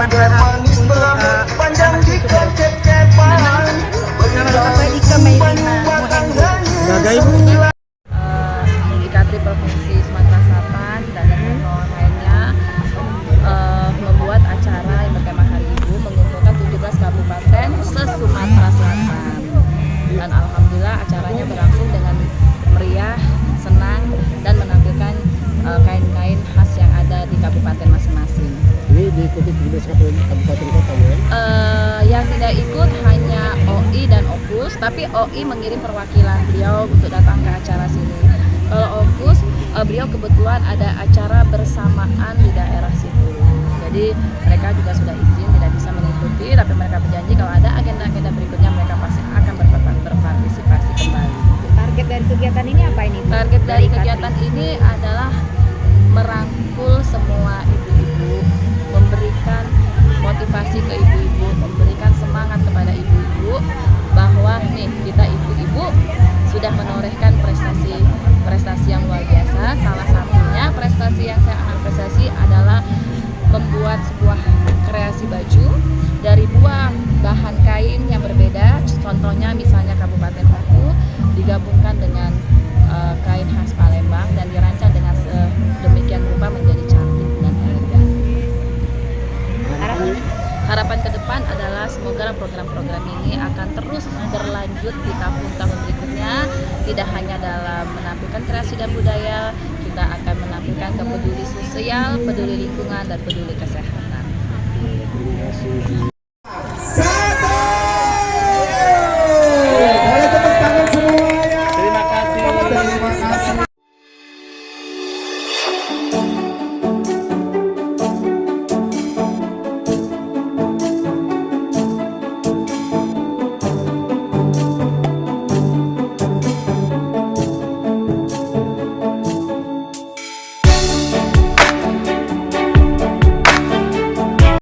Indikator Provinsi Sumatera Selatan dan kawan-kawan lainnya membuat acara yang bertema Hari Ibu mengumpulkan 17 kabupaten se-Sumatera Selatan. Dan alhamdulillah acaranya berlangsung dengan meriah, senang, dan menampilkan kain-kain khas yang ada di kabupaten masing-masing. Ini diikuti 17 kabupaten kota ya? Yang tidak ikut hanya OI dan Opus, tapi OI mengirim perwakilan beliau untuk datang ke acara sini. Kalau Opus, beliau kebetulan ada acara bersamaan di daerah situ. Jadi mereka juga sudah izin tidak bisa mengikuti, tapi mereka berjanji kalau ada agenda-agenda berikutnya mereka pasti akan berpartisipasi kembali. Target dari kegiatan ini apa ini? Target dari kegiatan ini adalah merangkul semua ibu-ibu, memberikan motivasi ke ibu-ibu, memberikan semangat kepada ibu-ibu bahwa nih kita ibu-ibu sudah menorehkan prestasi yang luar biasa. Salah satunya prestasi yang saya apresiasi adalah membuat sebuah kreasi baju dari dua bahan kain yang berbeda. Contohnya misalnya Kabupaten Paku digabungkan dengan kain khas Palembang dan dirancang dengan sedemikian rupa menjadi cantik dan elegan. Harapan ke depan adalah semoga program-program ini akan terus berlanjut di tahun-tahun berikutnya. Tidak hanya dalam menampilkan kreasi dan budaya, kita akan menampilkan peduli sosial, peduli lingkungan, dan peduli kesehatan. Terima kasih.